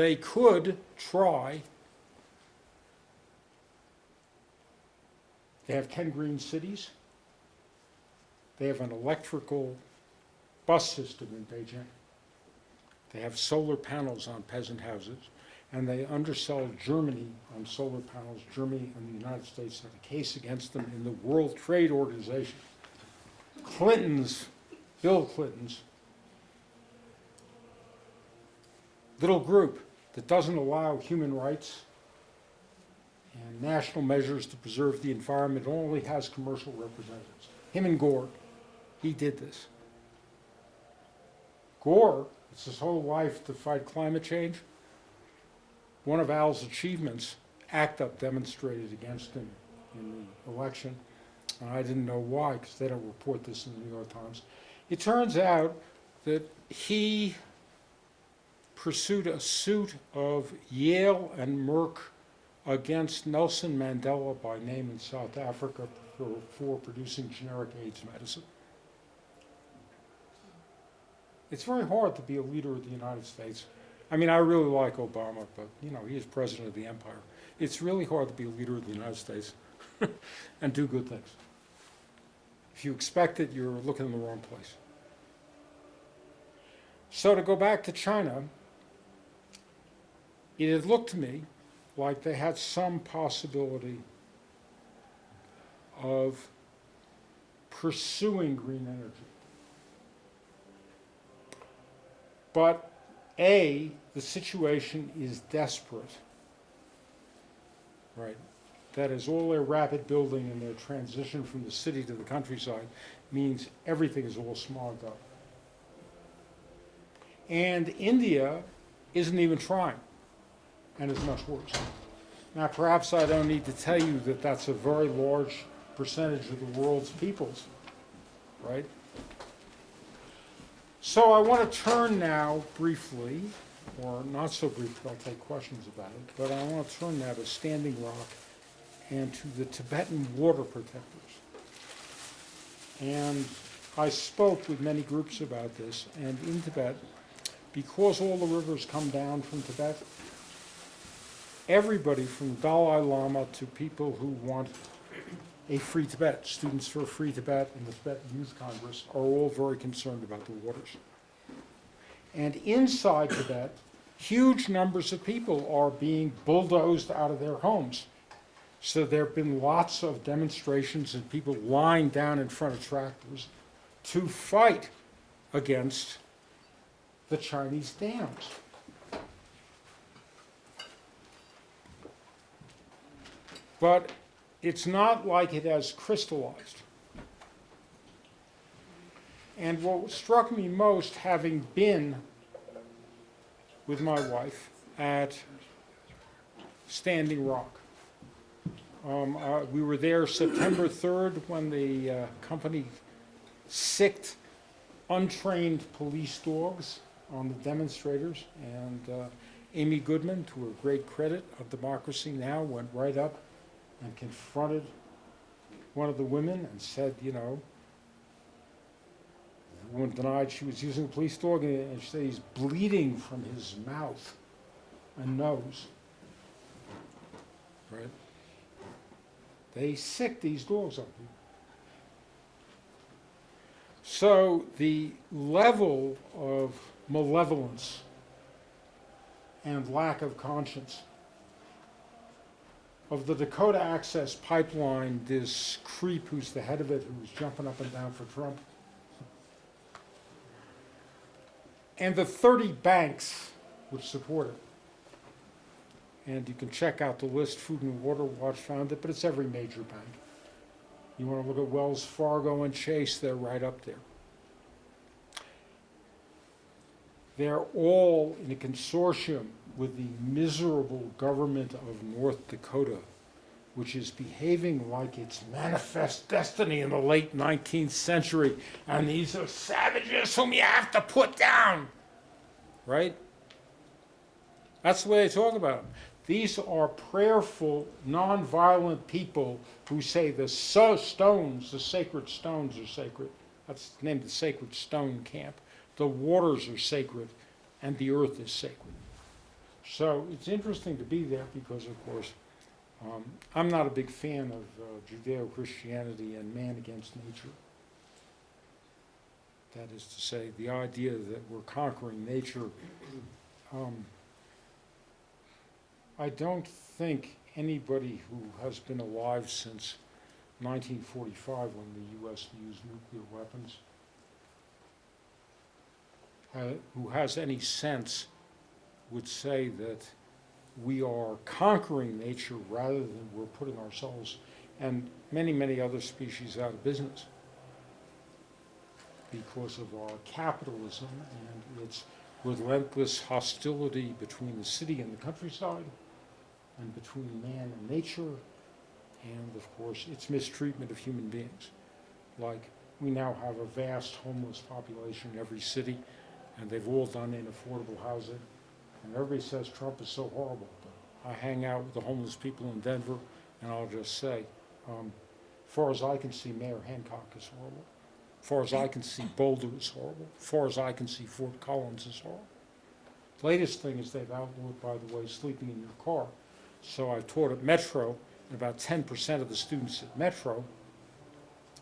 They could try. They have 10 green cities. They have an electrical bus system in Beijing. They have solar panels on peasant houses, and they undersell Germany on solar panels. Germany and the United States have a case against them in the World Trade Organization. Bill Clinton's little group that doesn't allow human rights and national measures to preserve the environment only has commercial representatives. Him and Gore, he did this. Gore, it's his whole life to fight climate change. One of Al's achievements, ACT UP demonstrated against him in the election. And I didn't know why, because they don't report this in the New York Times. It turns out that he pursued a suit of Yale and Merck against Nelson Mandela by name in South Africa for producing generic AIDS medicine. It's very hard to be a leader of the United States. I mean, I really like Obama, but you know, he is president of the empire. It's really hard to be a leader of the United States and do good things. If you expect it, you're looking in the wrong place. So to go back to China, it had looked to me like they had some possibility of pursuing green energy. But A, the situation is desperate, right? That is, all their rapid building and their transition from the city to the countryside means everything is all smogged up. And India isn't even trying, and is much worse. Now, perhaps I don't need to tell you that that's a very large percentage of the world's peoples, right? So I want to turn now briefly, or not so briefly, I'll take questions about it, but I want to turn now to Standing Rock and to the Tibetan water protectors. And I spoke with many groups about this, and in Tibet, because all the rivers come down from Tibet, everybody from Dalai Lama to people who want a free Tibet, Students for a Free Tibet and the Tibetan Youth Congress, are all very concerned about the waters. And inside Tibet, huge numbers of people are being bulldozed out of their homes. So there have been lots of demonstrations and people lying down in front of tractors to fight against the Chinese dams. But it's not like it has crystallized. And what struck me most, having been with my wife at Standing Rock, we were there September 3rd when the company sicked untrained police dogs on the demonstrators, and Amy Goodman, to her great credit of Democracy Now!, went right up and confronted one of the women and said, you know, the woman denied she was using a police dog, and she said he's bleeding from his mouth and nose, right? They sick these dogs on people. So the level of malevolence and lack of conscience of the Dakota Access Pipeline, this creep who's the head of it, who's jumping up and down for Trump, and the 30 banks which support it. And you can check out the list, Food and Water Watch found it, but it's every major bank. You want to look at Wells Fargo and Chase, they're right up there. They're all in a consortium with the miserable government of North Dakota, which is behaving like its manifest destiny in the late 19th century. And these are savages whom you have to put down, right? That's the way they talk about them. These are prayerful, nonviolent people who say the stones, the sacred stones are sacred. That's named the Sacred Stone Camp. The waters are sacred, and the earth is sacred. So it's interesting to be there because, of course, I'm not a big fan of Judeo-Christianity and man against nature. That is to say, the idea that we're conquering nature. I don't think anybody who has been alive since 1945, when the U.S. used nuclear weapons, who has any sense would say that we are conquering nature rather than we're putting ourselves and many, many other species out of business because of our capitalism and its relentless hostility between the city and the countryside and between man and nature, and of course its mistreatment of human beings. Like, we now have a vast homeless population in every city, and they've all done inaffordable housing. And everybody says Trump is so horrible. But I hang out with the homeless people in Denver, and I'll just say, as far as I can see, Mayor Hancock is horrible. As far as I can see, Boulder is horrible. As far as I can see, Fort Collins is horrible. The latest thing is they've outlawed, by the way, sleeping in your car. So I taught at Metro, and about 10% of the students at Metro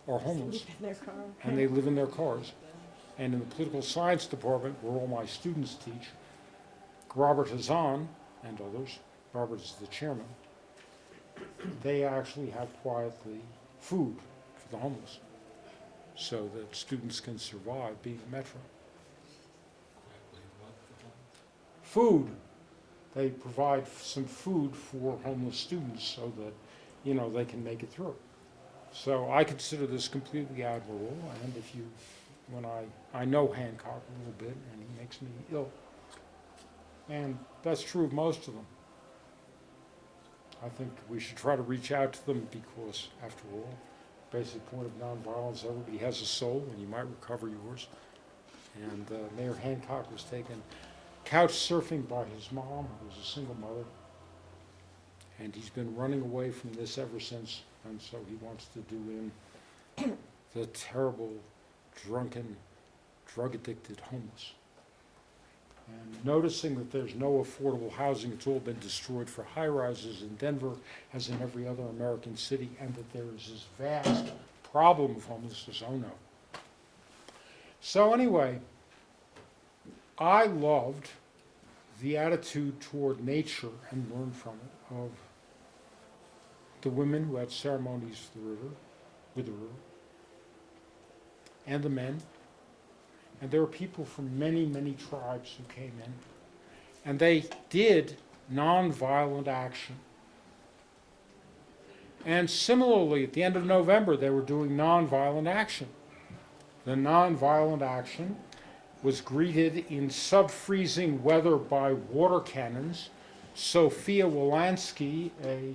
are homeless. Sleep in their car. And they live in their cars. And in the political science department, where all my students teach, Robert Hazan and others, Robert is the chairman, they actually have quietly food for the homeless so that students can survive being at Metro. Food. They provide some food for homeless students so that, you know, they can make it through. So I consider this completely admirable, and if you, when I know Hancock a little bit, and he makes me ill. And that's true of most of them. I think we should try to reach out to them because, after all, basic point of nonviolence, everybody has a soul, and you might recover yours. And Mayor Hancock was taken couch surfing by his mom, who was a single mother. And he's been running away from this ever since, and so he wants to do in the terrible, drunken, drug-addicted homeless. And noticing that there's no affordable housing, it's all been destroyed for high-rises in Denver, as in every other American city, and that there is this vast problem of homelessness, oh no. So anyway, I loved the attitude toward nature and learned from it of the women who had ceremonies with the river, and the men. And there were people from many, many tribes who came in. And they did nonviolent action. And similarly, at the end of November, they were doing nonviolent action. The nonviolent action was greeted in sub-freezing weather by water cannons. Sophia Wolanski, a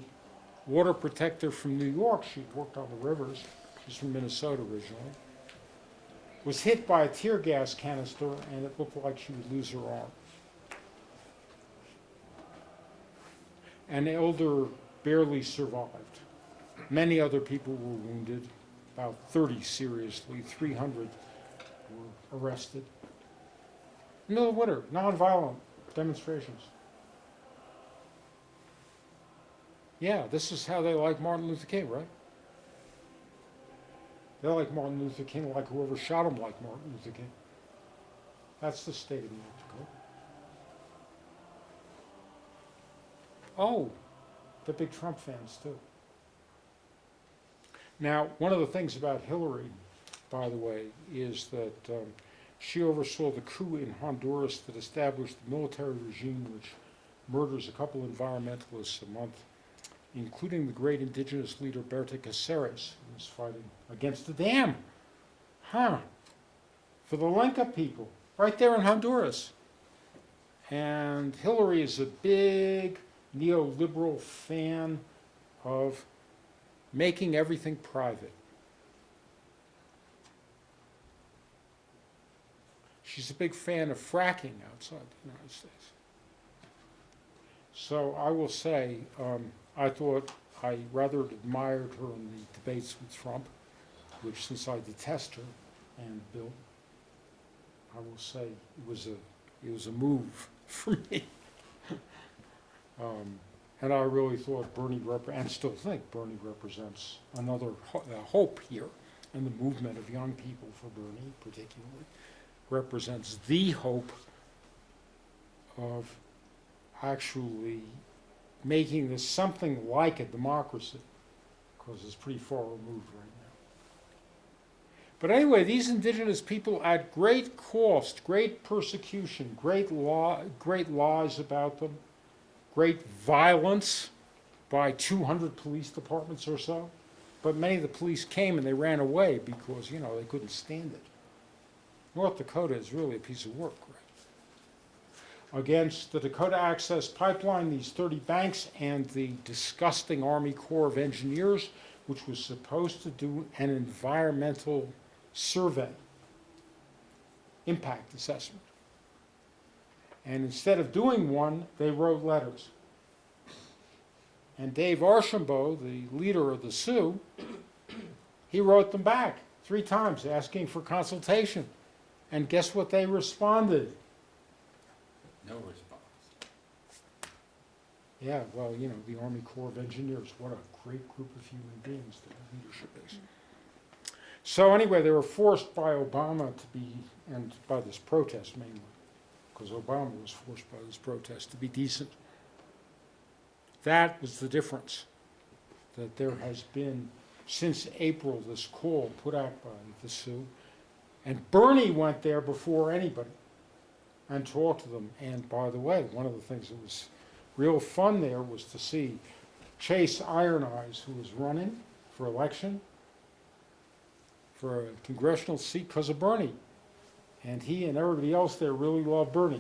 water protector from New York, she worked on the rivers, she's from Minnesota originally, was hit by a tear gas canister, and it looked like she would lose her arm. An elder barely survived. Many other people were wounded, about 30 seriously, 300 were arrested. Middle of winter, nonviolent demonstrations. Yeah, this is how they like Martin Luther King, right? They like Martin Luther King like whoever shot him like Martin Luther King. That's the state of North Dakota. Oh, the big Trump fans too. Now, one of the things about Hillary, by the way, is that she oversaw the coup in Honduras that established the military regime which murders a couple environmentalists a month, including the great indigenous leader Berta Cáceres, who was fighting against the dam. For the Lenca people, right there in Honduras. And Hillary is a big neoliberal fan of making everything private. She's a big fan of fracking outside the United States. So I will say, I thought I rather admired her in the debates with Trump, which, since I detest her and Bill, I will say it was a move for me. And I really thought Bernie, and still think Bernie represents another hope here. And the movement of young people, for Bernie particularly, represents the hope of actually making this something like a democracy, because it's pretty far removed right now. But anyway, these indigenous people, at great cost, great persecution, great lies about them, great violence by 200 police departments or so. But many of the police came and they ran away because, you know, they couldn't stand it. North Dakota is really a piece of work, right? Against the Dakota Access Pipeline, these 30 banks, and the disgusting Army Corps of Engineers, which was supposed to do an environmental survey, impact assessment. And instead of doing one, they wrote letters. And Dave Archambault, the leader of the Sioux, he wrote them back 3 times asking for consultation. And guess what they responded? No response. Yeah, well, you know, the Army Corps of Engineers, what a great group of human beings their leadership is. So anyway, they were forced by Obama to be, and by this protest mainly, because Obama was forced by this protest to be decent. That was the difference, that there has been, since April, this call put out by the Sioux. And Bernie went there before anybody and talked to them. And by the way, one of the things that was real fun there was to see Chase Iron Eyes, who was running for election for a congressional seat because of Bernie. And he and everybody else there really loved Bernie.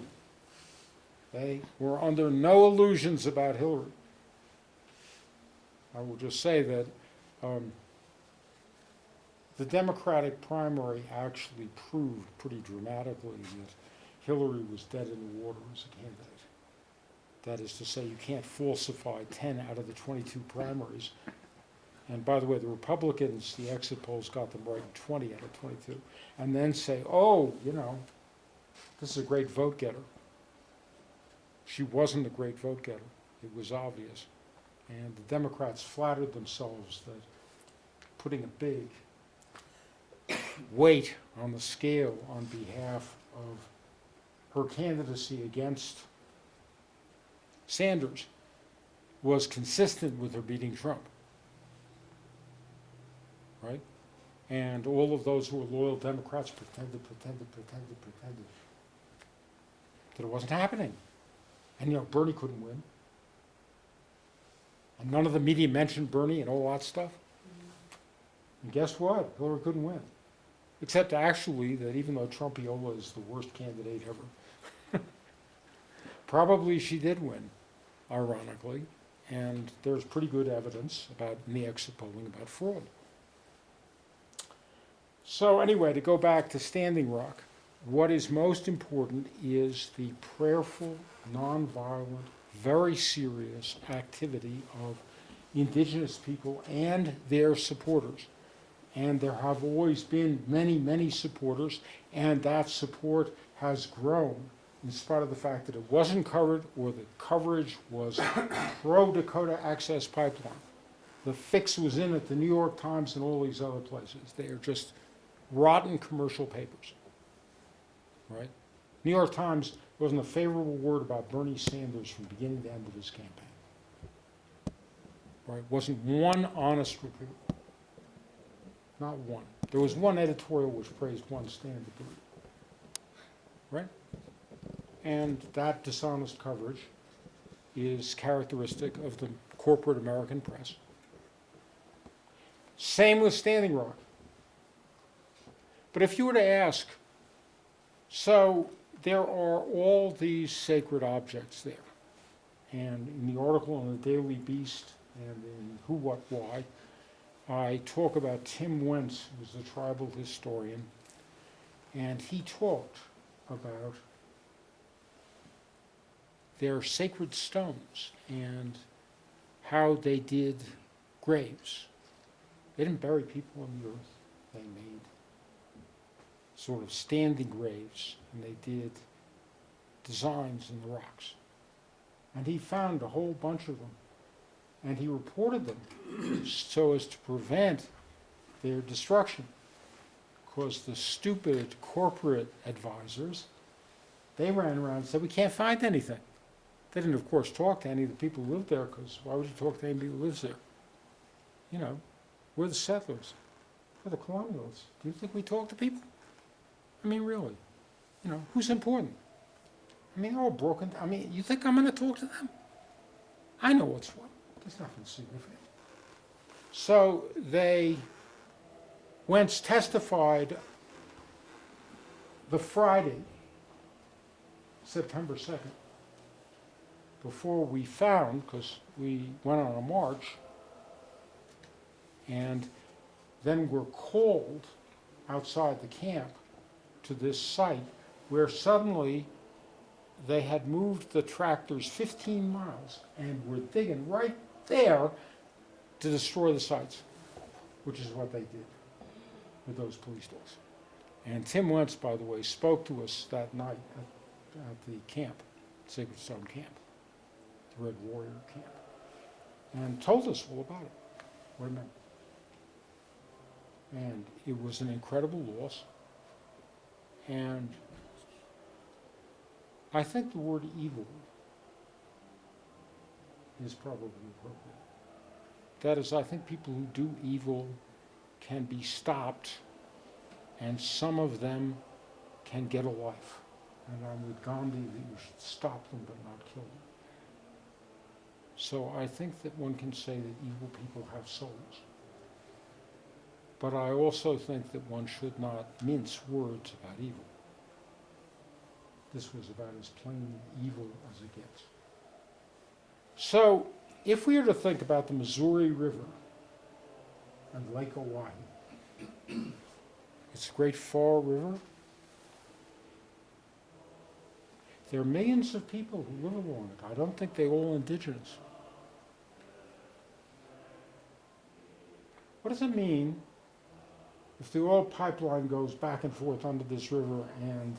They were under no illusions about Hillary. I will just say that the Democratic primary actually proved pretty dramatically that Hillary was dead in the water as a candidate. That is to say, you can't falsify 10 out of the 22 primaries. And by the way, the Republicans, the exit polls got them right in 20 out of 22. And then say, oh, you know, this is a great vote getter. She wasn't a great vote getter. It was obvious. And the Democrats flattered themselves that putting a big weight on the scale on behalf of her candidacy against Sanders was consistent with her beating Trump. Right? And all of those who were loyal Democrats pretended that it wasn't happening. And, you know, Bernie couldn't win. And none of the media mentioned Bernie and all that stuff. And guess what? Hillary couldn't win. Except actually that even though Trumpiola is the worst candidate ever, probably she did win, ironically. And there's pretty good evidence about, in the exit polling, about fraud. So anyway, to go back to Standing Rock, what is most important is the prayerful, nonviolent, very serious activity of indigenous people and their supporters. And there have always been many, many supporters, and that support has grown in spite of the fact that it wasn't covered or the coverage was pro-Dakota Access Pipeline. The fix was in at the New York Times and all these other places. They are just rotten commercial papers, right? New York Times wasn't a favorable word about Bernie Sanders from beginning to end of his campaign, right? Wasn't one honest review, not one. There was one editorial which praised one stand to boot, right? And that dishonest coverage is characteristic of the corporate American press. Same with Standing Rock. But if you were to ask, so there are all these sacred objects there. And in the article in the Daily Beast and in Who, What, Why, I talk about Tim Wentz, who's a tribal historian, and he talked about their sacred stones and how they did graves. They didn't bury people in the earth. They made sort of standing graves, and they did designs in the rocks. And he found a whole bunch of them. And he reported them so as to prevent their destruction. Because the stupid corporate advisors, they ran around and said, we can't find anything. They didn't, of course, talk to any of the people who lived there, because why would you talk to anybody who lives there? You know, we're the settlers. We're the colonialists. Do you think we talk to people? I mean, really. You know, who's important? I mean, they're all broken. I mean, you think I'm going to talk to them? I know what's what. There's nothing significant. So they Wentz testified the Friday, September 2nd, before we found, because we went on a march, and then were called outside the camp to this site where suddenly they had moved the tractors 15 miles and were digging right there to destroy the sites, which is what they did with those police dogs. And Tim Wentz, by the way, spoke to us that night at the camp, Sacred Stone Camp, the Red Warrior Camp, and told us all about it, what it meant. And it was an incredible loss. And I think the word evil is probably appropriate. That is, I think people who do evil can be stopped, and some of them can get a life. And I'm with Gandhi that you should stop them but not kill them. So I think that one can say that evil people have souls. But I also think that one should not mince words about evil. This was about as plain evil as it gets. So, if we are to think about the Missouri River and Lake Oahe, it's a great far river. There are millions of people who live along it. I don't think they're all indigenous. What does it mean if the oil pipeline goes back and forth under this river and